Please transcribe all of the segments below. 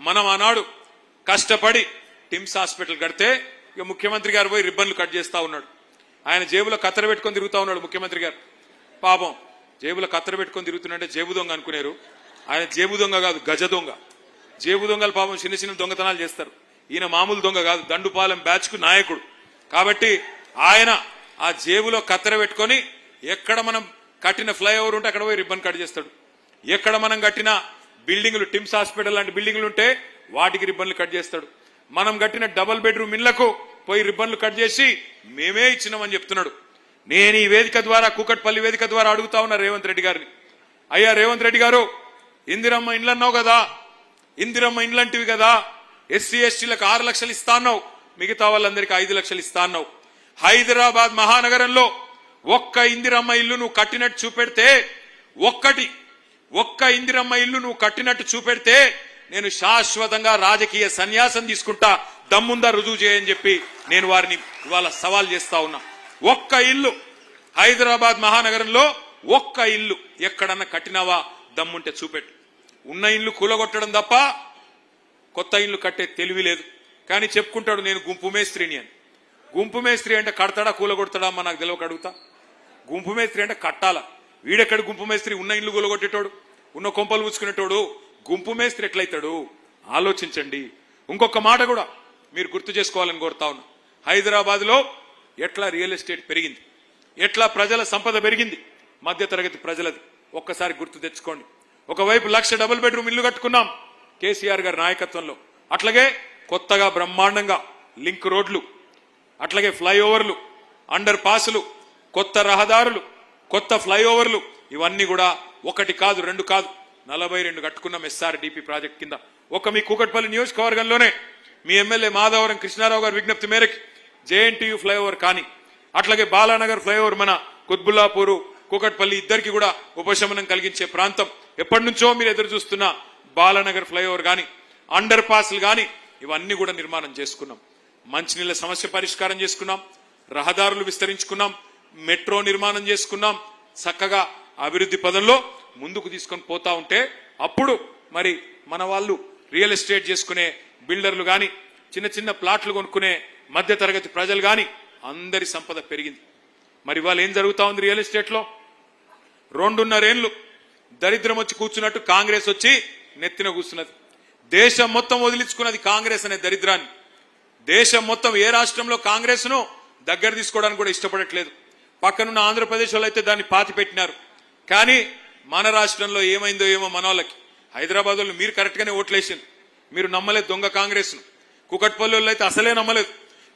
మనం ఆనాడు కష్టపడి టిమ్స్ హాస్పిటల్ కడితే ఇక ముఖ్యమంత్రి గారు పోయి రిబ్బన్లు కట్ చేస్తా ఉన్నాడు. ఆయన జేబులో కత్తెర పెట్టుకొని తిరుగుతా ఉన్నాడు ముఖ్యమంత్రి గారు. పాపం జేబులో కత్తెర పెట్టుకొని తిరుగుతున్నట్టే జేబు దొంగ అనుకునేరు. ఆయన జేబు దొంగ కాదు, గజ దొంగ. జేబు దొంగలు పాపం చిన్న చిన్న దొంగతనాలు చేస్తారు. ఈయన మామూలు దొంగ కాదు, దండుపాలెం బ్యాచ్ కు నాయకుడు. కాబట్టి ఆయన ఆ జేబులో కత్తెర పెట్టుకొని ఎక్కడ మనం కట్టిన ఫ్లైఓవర్ ఉంటే అక్కడ పోయి రిబ్బన్ కట్ చేస్తాడు. ఎక్కడ మనం కట్టిన బిల్డింగ్లు, టిమ్స్ హాస్పిటల్ లాంటి బిల్డింగ్లు ఉంటే వాటికి రిబ్బన్లు కట్ చేస్తాడు. మనం కట్టిన డబుల్ బెడ్రూమ్ ఇళ్లకు పోయి రిబ్బన్లు కట్ చేసి మేమే ఇచ్చినామని చెప్తున్నాడు. నేను ఈ వేదిక ద్వారా, కూకట్పల్లి వేదిక ద్వారా అడుగుతా ఉన్నా రేవంత్ రెడ్డి గారిని, అయ్యా రేవంత్ రెడ్డి గారు, ఇందిరమ్మ ఇండ్లు అన్నావు కదా, ఇందిరమ్మ ఇండ్లంటివి కదా, ఎస్సీ ఎస్టీలకు 6 లక్షలు ఇస్తా అన్నావు, మిగతా వాళ్ళందరికీ 5 లక్షలు ఇస్తా అన్నావు. హైదరాబాద్ మహానగరంలో ఒక్క ఇందిరమ్మ ఇల్లు నువ్వు కట్టినట్టు చూపెడితే, ఒక్క ఇందిరమ్మ ఇల్లు నువ్వు కట్టినట్టు చూపెడితే నేను శాశ్వతంగా రాజకీయ సన్యాసం తీసుకుంటా, దమ్ముందా రుజువు చేయని చెప్పి నేను వారిని ఇవాళ సవాల్ చేస్తా ఉన్నా. ఒక్క ఇల్లు హైదరాబాద్ మహానగరంలో ఒక్క ఇల్లు ఎక్కడన్నా కట్టినావా, దమ్ముంటే చూపెట్టు. ఉన్న ఇల్లు కూలగొట్టడం తప్ప కొత్త ఇల్లు కట్టే తెలివి లేదు. కానీ చెప్పుకుంటాడు నేను గుంపు మేస్త్రిని అని. గుంపు మేస్త్రి అంటే కడతాడా కూలగొడతాడా అమ్మా నాకు తెలియక అడుగుతా. గుంపు మేస్త్రి అంటే కట్టాలా. వీడెక్కడ గుంపు మేస్త్రి, ఉన్న ఇల్లు కూలగొట్టేటోడు, ఉన్న కొంపలు పుచ్చుకునేటోడు గుంపు మేస్త్రి ఎట్లయితాడు ఆలోచించండి. ఇంకొక మాట కూడా మీరు గుర్తు చేసుకోవాలని కోరుతా ఉన్నా. హైదరాబాద్ లో ఎట్లా రియల్ ఎస్టేట్ పెరిగింది, ఎట్లా ప్రజల సంపద పెరిగింది, మధ్యతరగతి ప్రజలది ఒక్కసారి గుర్తు తెచ్చుకోండి. ఒకవైపు 1,00,000 డబుల్ బెడ్రూమ్ ఇల్లు కట్టుకున్నాం కేసీఆర్ గారి నాయకత్వంలో. అట్లాగే కొత్తగా బ్రహ్మాండంగా లింక్ రోడ్లు, అట్లాగే ఫ్లైఓవర్లు, అండర్ పాసులు, కొత్త రహదారులు, కొత్త ఫ్లైఓవర్లు, ఇవన్నీ కూడా ఒకటి కాదు, 2 కాదు, 42 కట్టుకున్నాం ఎస్ఆర్డిపి ప్రాజెక్ట్ కింద. మీ కూకట్పల్లి నియోజకవర్గంలోనే మీ ఎమ్మెల్యే మాధవరం కృష్ణారావు గారి విజ్ఞప్తి మేరకు జేఎన్టీయూ ఫ్లైఓవర్ కానీ, అట్లాగే బాలానగర్ ఫ్లైఓవర్ మన కుత్బుల్లాపూర్, కూకట్పల్లి ఇద్దరికి కూడా ఉపశమనం కలిగించే ప్రాంతం, ఎప్పటి నుంచో మీరు ఎదురు చూస్తున్న బాలానగర్ ఫ్లైఓవర్ కానీ, అండర్ పాస్లు కానీ, ఇవన్నీ కూడా నిర్మాణం చేసుకున్నాం. మంచినీళ్ళ సమస్య పరిష్కారం చేసుకున్నాం, రహదారులు విస్తరించుకున్నాం, మెట్రో నిర్మాణం చేసుకున్నాం. చక్కగా అభివృద్ధి పదంలో ముందుకు తీసుకొని పోతా ఉంటే అప్పుడు మరి మన వాళ్ళు రియల్ ఎస్టేట్ చేసుకునే బిల్డర్లు కానీ, చిన్న చిన్న ప్లాట్లు కొనుక్కునే మధ్య తరగతి ప్రజలు కానీ అందరి సంపద పెరిగింది. మరి వాళ్ళు ఏం జరుగుతా ఉంది రియల్ ఎస్టేట్ లో? 2.5 ఏళ్లు దరిద్రం వచ్చి కూర్చున్నట్టు కాంగ్రెస్ వచ్చి నెత్తిన కూర్చున్నది. దేశం మొత్తం వదిలించుకున్నది కాంగ్రెస్ అనే దరిద్రాన్ని. దేశం మొత్తం ఏ రాష్ట్రంలో కాంగ్రెస్ ను దగ్గర తీసుకోవడానికి కూడా ఇష్టపడట్లేదు. పక్కనున్న ఆంధ్రప్రదేశ్ వాళ్ళు అయితే దాన్ని పాతి పెట్టినారు. కానీ మన రాష్ట్రంలో ఏమైందో ఏమో మన వాళ్ళకి. హైదరాబాద్ వాళ్ళు మీరు కరెక్ట్ గానే ఓట్లేసింది, మీరు నమ్మలేదు దొంగ కాంగ్రెస్ ను. కుకట్పల్లి వాళ్ళు అయితే అసలే నమ్మలేదు.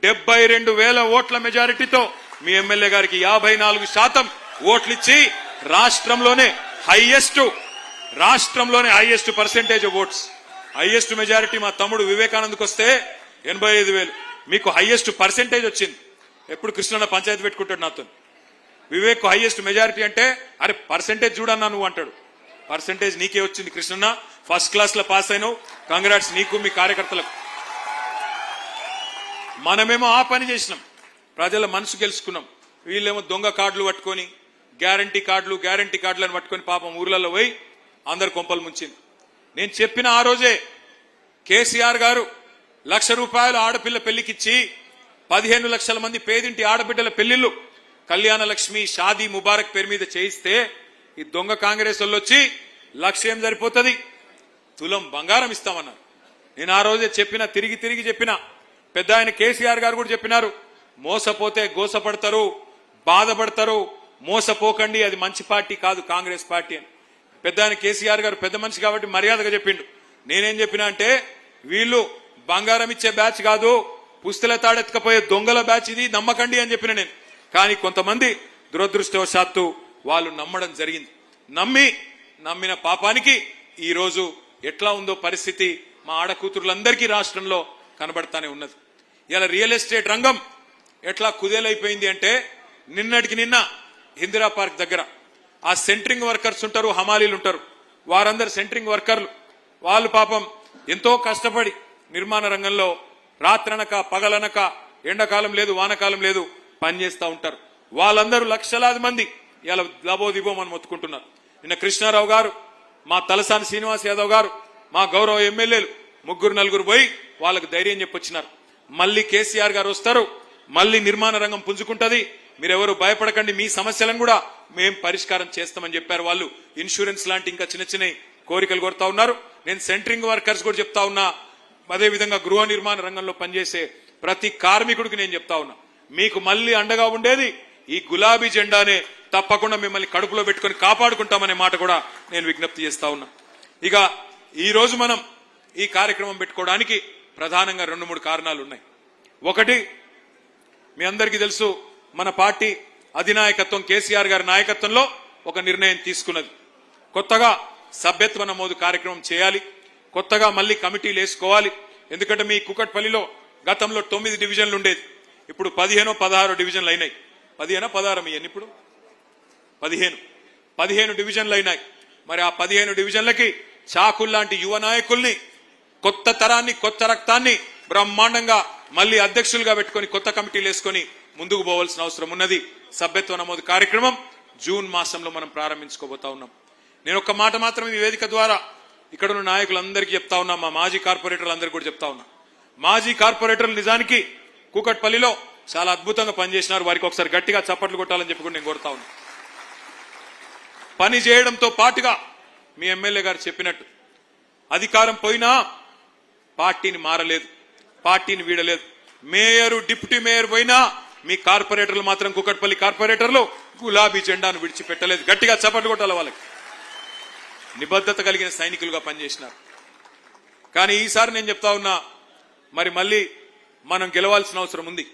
72,000 ఓట్ల మెజారిటీతో మీ ఎమ్మెల్యే గారికి 54% ఓట్లిచ్చి రాష్ట్రంలోనే highest percentage of votes, highest majority మా తమ్ముడు వివేకానందకు వస్తే 85,000, మీకు హైయెస్ట్ పర్సెంటేజ్ వచ్చింది. ఎప్పుడు కృష్ణన్న పంచాయతీ పెట్టుకుంటాడు నాతో, వివేక్ హైయెస్ట్ మెజారిటీ అంటే అరే పర్సెంటేజ్ చూడన్నా నువ్వు అంటాడు. పర్సెంటేజ్ నీకే వచ్చింది కృష్ణన్న, ఫస్ట్ క్లాస్ లో పాస్ అయినావు, కంగ్రాట్స్ నీకు మీ కార్యకర్తలకు. మనమేమో ఆ పని చేసినాం, ప్రజల మనసు గెలుచుకున్నాం. వీళ్ళేమో దొంగ కార్డులు పట్టుకొని గ్యారంటీ కార్డులను పట్టుకొని పాపం ఊర్లలో పోయి అందరు కొంపలు ముంచింది. నేను చెప్పిన ఆ రోజే కేసీఆర్ గారు ₹1,00,000 ఆడపిల్ల పెళ్లికిచ్చి 15 లక్షల మంది పేదింటి ఆడబిడ్డల పెళ్లిళ్లు కళ్యాణ లక్ష్మి షాదీ ముబారక్ పేరు మీద చేయిస్తే ఈ దొంగ కాంగ్రెస్ వాళ్ళు వచ్చి 1,00,000 ఏం సరిపోతుంది, తులం బంగారం ఇస్తామన్నారు. నేను ఆ రోజే చెప్పిన, తిరిగి చెప్పిన. పెద్ద ఆయన కేసీఆర్ గారు కూడా చెప్పినారు, మోసపోతే గోసపడతారు, బాధపడతారు, మోసపోకండి, అది మంచి పార్టీ కాదు కాంగ్రెస్ పార్టీ అని. పెద్ద ఆయన కేసీఆర్ గారు పెద్ద మనిషి కాబట్టి మర్యాదగా చెప్పిండు. నేనేం చెప్పినా అంటే వీళ్ళు బంగారం ఇచ్చే బ్యాచ్ కాదు, పుస్తల తాడెత్తుకపోయే దొంగల బ్యాచ్, ఇది నమ్మకండి అని చెప్పిన నేను. కానీ కొంతమంది దురదృష్టవశాత్తు వాళ్ళు నమ్మడం జరిగింది. నమ్మిన పాపానికి ఈ రోజు ఎట్లా ఉందో పరిస్థితి మా ఆడకూతురులందరికీ రాష్ట్రంలో కనబడతానే ఉన్నది. ఇలా రియల్ ఎస్టేట్ రంగం ఎట్లా కుదేలైపోయింది అంటే నిన్నటికి నిన్న ఇందిరా పార్క్ దగ్గర ఆ సెంట్రింగ్ వర్కర్స్ ఉంటారు, హమాలీలు ఉంటారు, వారందరు సెంట్రింగ్ వర్కర్లు. వాళ్ళు పాపం ఎంతో కష్టపడి నిర్మాణ రంగంలో రాత్రనక పగలనక ఎండాకాలం లేదు వానకాలం లేదు పనిచేస్తూ ఉంటారు. వాళ్ళందరూ లక్షలాది మంది ఇలా లబోదిబోమని మొత్తుకుంటున్నారు. నిన్న కృష్ణారావు గారు, మా తలసాని శ్రీనివాస్ యాదవ్ గారు, మా గౌరవ ఎమ్మెల్యేలు ముగ్గురు నలుగురు పోయి వాళ్ళకు ధైర్యం చెప్పొచ్చినారు. మళ్ళీ కేసీఆర్ గారు వస్తారు, మళ్ళీ నిర్మాణ రంగం పుంజుకుంటది, మీరెవరు భయపడకండి, మీ సమస్యలను కూడా మేము పరిష్కారం చేస్తామని చెప్పారు. వాళ్ళు ఇన్సూరెన్స్ లాంటి ఇంకా చిన్న చిన్న కోరికలు కోరుతా ఉన్నారు. నేను సెంటరింగ్ వర్కర్స్ కూడా చెప్తా ఉన్నా, అదేవిధంగా గృహ నిర్మాణ రంగంలో పనిచేసే ప్రతి కార్మికుడికి నేను చెప్తా ఉన్నా, మీకు మళ్ళీ అండగా ఉండేది ఈ గులాబీ జెండానే, తప్పకుండా మిమ్మల్ని కడుపులో పెట్టుకొని కాపాడుకుంటామనే మాట కూడా నేను విజ్ఞప్తి చేస్తా ఉన్నా. ఇక ఈ రోజు మనం ఈ కార్యక్రమం పెట్టుకోవడానికి ప్రధానంగా 2-3 కారణాలు ఉన్నాయి. ఒకటి, మీ అందరికీ తెలుసు, మన పార్టీ అధినాయకత్వం కేసీఆర్ గారి నాయకత్వంలో ఒక నిర్ణయం తీసుకున్నది. కొత్తగా సభ్యత్వ నమోదు కార్యక్రమం చేయాలి, కొత్తగా మళ్ళీ కమిటీలు వేసుకోవాలి. ఎందుకంటే మీ కూకట్పల్లిలో గతంలో 9 డివిజన్లు ఉండేది, ఇప్పుడు 15-16 డివిజన్లు అయినాయి. 15-16 ఎన్ని ఇప్పుడు 15 డివిజన్లు అయినాయి. మరి ఆ 15 డివిజన్లకి చాకుల్లాంటి యువ నాయకుల్ని, కొత్త తరాన్ని, కొత్త రక్తాన్ని బ్రహ్మాండంగా మళ్ళీ అధ్యక్షులుగా పెట్టుకుని కొత్త కమిటీలు వేసుకుని ముందుకు పోవాల్సిన అవసరం ఉన్నది. సభ్యత్వ నమోదు కార్యక్రమం జూన్ మాసంలో మనం ప్రారంభించుకోబోతా ఉన్నాం. నేను ఒక్క మాట మాత్రం ఈ వేదిక ద్వారా ఇక్కడ ఉన్న నాయకులందరికీ చెప్తా ఉన్నా, మా మాజీ కార్పొరేటర్లందరికీ కూడా చెప్తా ఉన్నా, మాజీ కార్పొరేటర్లు నిజానికి కూకట్పల్లిలో చాలా అద్భుతంగా పనిచేసినారు. వారికి ఒకసారి గట్టిగా చప్పట్లు కొట్టాలని చెప్పి కూడా నేను కోరుతా ఉన్నా. పని చేయడంతో పాటుగా మీ ఎమ్మెల్యే గారు చెప్పినట్టు అధికారం పోయినా పార్టీని మారలేదు, పార్టీని వీడలేదు. మేయరు, డిప్యూటీ మేయర్ పోయినా మీ కార్పొరేటర్లు మాత్రం, కూకట్పల్లి కార్పొరేటర్లు గులాబీ జెండాను విడిచిపెట్టలేదు. గట్టిగా చప్పట్లు కొట్టాలి. వాళ్ళకి నిబద్ధత కలిగిన సైనికులుగా పనిచేసినారు. కానీ ఈసారి నేను చెప్తా ఉన్నా, మరి మళ్ళీ మనం గెలవాల్సిన అవసరం ఉంది,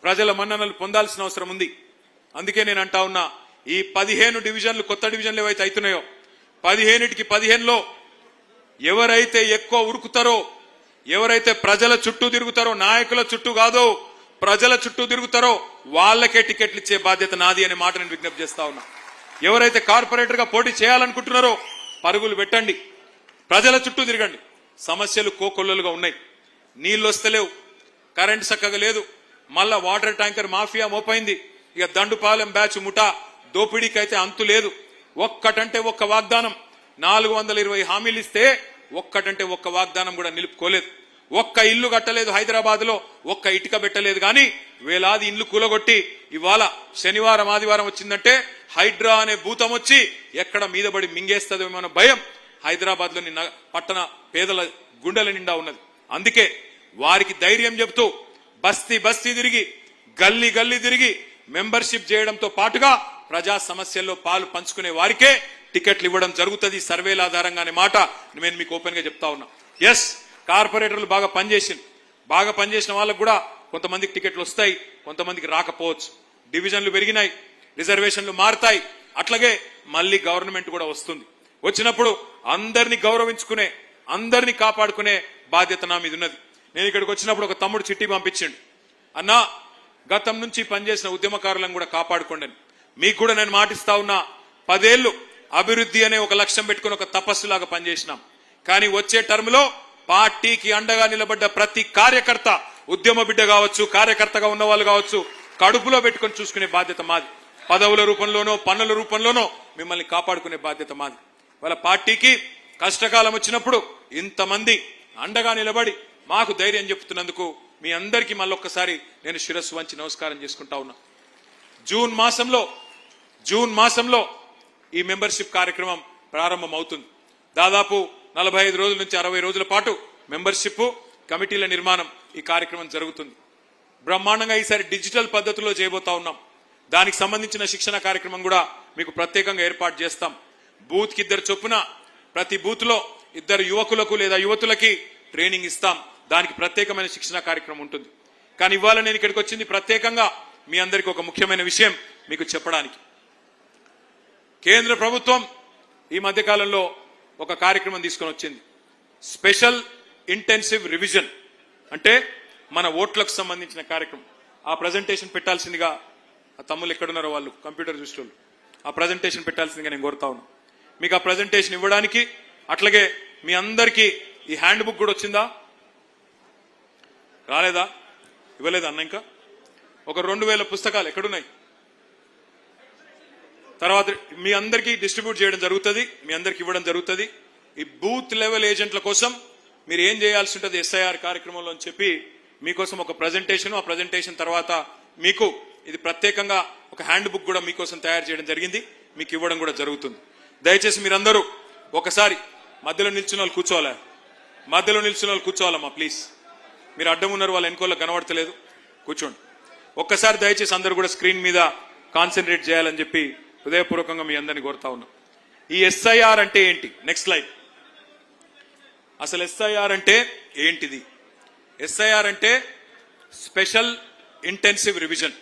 ప్రజల మన్ననలు పొందాల్సిన అవసరం ఉంది. అందుకే నేను అంటా ఉన్నా, ఈ 15 డివిజన్లు, కొత్త డివిజన్లు ఏవైతే అవుతున్నాయో 15కి 15లో ఎవరైతే ఎక్కువ ఉరుకుతారో, ఎవరైతే ప్రజల చుట్టూ తిరుగుతారో, నాయకుల చుట్టూ కాదో ప్రజల చుట్టూ తిరుగుతారో వాళ్ళకే టికెట్లు ఇచ్చే బాధ్యత నాది అనే మాట నేను విజ్ఞప్తి చేస్తా ఉన్నా. ఎవరైతే కార్పొరేటర్ గా పోటీ చేయాలనుకుంటున్నారో పరుగులు పెట్టండి, ప్రజల చుట్టూ తిరగండి. సమస్యలు కోకొల్లలుగా ఉన్నాయి, నీళ్లు వస్తలేవు, కరెంట్ చక్కగా లేదు, మళ్ళా వాటర్ ట్యాంకర్ మాఫియా మోపైంది. ఇక దండుపాలెం బ్యాచ్ ముఠా దోపిడీకి అయితే అంతు లేదు. ఒక్కటంటే ఒక్క వాగ్దానం, 420 హామీలు ఇస్తే ఒక్కటంటే ఒక్క వాగ్దానం కూడా నిలుపుకోలేదు. ఒక్క ఇల్లు కట్టలేదు, హైదరాబాద్ లో ఒక్క ఇటుక పెట్టలేదు. కానీ వేలాది ఇల్లు కూలగొట్టి ఇవాళ శనివారం ఆదివారం వచ్చిందంటే హైడ్రా అనే భూతం వచ్చి ఎక్కడ మీద పడి మింగేస్తుందేమో అన్న భయం హైదరాబాద్ లోని పట్టణ పేదల గుండెల నిండా ఉన్నది. అందుకే వారికి ధైర్యం చెబుతూ బస్తీ బస్తీ తిరిగి, గల్లీ గల్లీ తిరిగి మెంబర్షిప్ చేయడంతో పాటుగా ప్రజా సమస్యల్లో పాలు పంచుకునే వారికే టికెట్లు ఇవ్వడం జరుగుతుంది సర్వేల ఆధారంగా అనే మాట నేను మీకు ఓపెన్ గా చెప్తా ఉన్నా. ఎస్, కార్పొరేటర్లు బాగా పనిచేసిన వాళ్ళకు కూడా కొంతమందికి టికెట్లు వస్తాయి, కొంతమందికి రాకపోవచ్చు. డివిజన్లు పెరిగినాయి, రిజర్వేషన్లు మారుతాయి, అట్లాగే మళ్ళీ గవర్నమెంట్ కూడా వస్తుంది. వచ్చినప్పుడు అందరినీ గౌరవించుకునే, అందరినీ కాపాడుకునే బాధ్యత నా మీద ఉన్నది. నేను ఇక్కడికి వచ్చినప్పుడు ఒక తమ్ముడు చిట్టి పంపించండి, అన్నా గతం నుంచి పనిచేసిన ఉద్యమకారులను కూడా కాపాడుకోండి. మీకు కూడా నేను మాటిస్తా ఉన్నా, 10 ఏళ్లు అభివృద్ధి అనే ఒక లక్ష్యం పెట్టుకుని ఒక తపస్సులాగా పనిచేసినాం. కానీ వచ్చే టర్మ్ లో పార్టీకి అండగా నిలబడ్డ ప్రతి కార్యకర్త, ఉద్యమ బిడ్డ కావచ్చు, కార్యకర్తగా ఉన్న వాళ్ళు కావచ్చు, కడుపులో పెట్టుకుని చూసుకునే బాధ్యత మాది. పదవుల రూపంలోనో పన్నుల రూపంలోనో మిమ్మల్ని కాపాడుకునే బాధ్యత మాది. వాళ్ళ పార్టీకి కష్టకాలం వచ్చినప్పుడు ఇంతమంది అండగా నిలబడి మాకు ధైర్యం చెప్తున్నందుకు మీ అందరికీ మళ్ళొక్కసారి నేను శిరస్సు వంచి నమస్కారం చేసుకుంటా ఉన్నా. జూన్ మాసంలో ఈ మెంబర్షిప్ కార్యక్రమం ప్రారంభం అవుతుంది. దాదాపు 45 రోజుల నుంచి 60 రోజుల పాటు మెంబర్షిప్ కమిటీల నిర్మాణం ఈ కార్యక్రమం జరుగుతుంది. బ్రహ్మాండంగా ఈసారి డిజిటల్ పద్ధతిలో చేయబోతా ఉన్నాం. దానికి సంబంధించిన శిక్షణ కార్యక్రమం కూడా మీకు ప్రత్యేకంగా ఏర్పాటు చేస్తాం. బూత్ కి 2 చొప్పున ప్రతి బూత్ లో 2 యువకులకు లేదా యువతులకి ట్రైనింగ్ ఇస్తాం. దానికి ప్రత్యేకమైన శిక్షణ కార్యక్రమం ఉంటుంది. కానీ ఇవాళ నేను ఇక్కడికి వచ్చింది ప్రత్యేకంగా మీ అందరికీ ఒక ముఖ్యమైన విషయం మీకు చెప్పడానికి. కేంద్ర ప్రభుత్వం ఈ మధ్యకాలంలో ఒక కార్యక్రమం తీసుకొని వచ్చింది, స్పెషల్ ఇంటెన్సివ్ రివిజన్. అంటే మన ఓట్లకు సంబంధించిన కార్యక్రమం. ఆ ప్రజెంటేషన్ పెట్టాల్సిందిగా ఆ తమ్ముళ్ళు ఎక్కడున్నారో వాళ్ళు కంప్యూటర్ చూసేవాళ్ళు ఆ ప్రజెంటేషన్ పెట్టాల్సిందిగా నేను కోరుతా ఉన్నాను. మీకు ఆ ప్రజెంటేషన్ ఇవ్వడానికి, అట్లాగే మీ అందరికీ ఈ హ్యాండ్ బుక్ కూడా వచ్చిందా? రాలేదా? ఇవ్వలేదా అన్న? ఇంకా ఒక 2000 పుస్తకాలు ఎక్కడున్నాయి? తర్వాత మీ అందరికీ డిస్ట్రిబ్యూట్ చేయడం జరుగుతుంది, మీ అందరికి ఇవ్వడం జరుగుతుంది. ఈ బూత్ లెవెల్ ఏజెంట్ల కోసం మీరు ఏం చేయాల్సి ఉంటుంది ఎస్ఐఆర్ కార్యక్రమంలో అని చెప్పి మీకోసం ఒక ప్రజెంటేషన్, ఆ ప్రజెంటేషన్ తర్వాత మీకు ఇది ప్రత్యేకంగా ఒక హ్యాండ్ బుక్ కూడా మీకోసం తయారు చేయడం జరిగింది, మీకు ఇవ్వడం కూడా జరుగుతుంది. దయచేసి మీరందరూ ఒకసారి మధ్యలో నిల్చున్న వాళ్ళు కూర్చోవాలా, మధ్యలో నిల్చున్న వాళ్ళు కూర్చోవాలమ్మా ప్లీజ్. మీరు అడ్డం ఉన్నారు, వాళ్ళ వెనుకోళ్ళ కనబడతలేదు, కూర్చోండి. ఒక్కసారి దయచేసి అందరూ కూడా స్క్రీన్ మీద కాన్సన్ట్రేట్ చేయాలని చెప్పి హృదయపూర్వకంగా మీ అందరినీ కోరుతా ఉన్నాం. ఈ ఎస్ఐఆర్ అంటే ఏంటి? Next slide. అసలు ఎస్ఐఆర్ అంటే ఏంటిది? ఎస్ఐఆర్ అంటే స్పెషల్ ఇంటెన్సివ్ రివిజన్.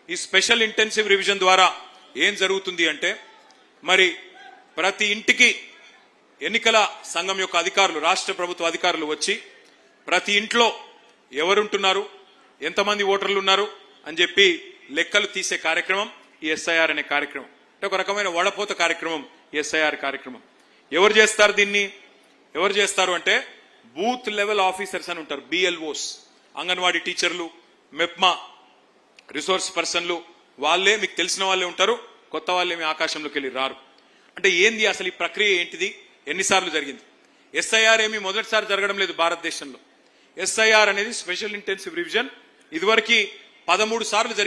ఈ స్పెషల్ ఇంటెన్సివ్ రివిజన్ ద్వారా ఏం జరుగుతుంది అంటే, మరి ప్రతి ఇంటికి ఎన్నికల సంఘం యొక్క అధికారులు, రాష్ట్ర ప్రభుత్వ అధికారులు వచ్చి ప్రతి ఇంట్లో ఎవరుంటున్నారు, ఎంతమంది ఓటర్లు ఉన్నారు అని చెప్పి లెక్కలు తీసే కార్యక్రమం ఈ ఎస్ఐఆర్ అనే కార్యక్రమం. అంటే ఒక రకమైన వడపోత కార్యక్రమం ఈ ఎస్ఐఆర్ కార్యక్రమం. ఎవరు చేస్తారు దీన్ని? ఎవరు చేస్తారు అంటే బూత్ లెవెల్ ఆఫీసర్స్ అని ఉంటారు, బిఎల్ఓస్, అంగన్వాడీ టీచర్లు, మెప్మా రిసోర్స్ పర్సన్లు, వాళ్ళే మీకు తెలిసిన వాళ్ళే ఉంటారు, కొత్త వాళ్ళే మీ ఆకాశంలోకి వెళ్ళి రారు. అంటే ఏంది అసలు ఈ ప్రక్రియ ఏంటిది, ఎన్నిసార్లు జరిగింది? ఎస్ఐఆర్ ఏమి మొదటిసారి జరగడం లేదు భారతదేశంలో. ఎస్ఐఆర్ అనేది స్పెషల్ ఇంటెన్సివ్ రివిజన్ ఇదివరకు 13 సార్లు జరిగింది.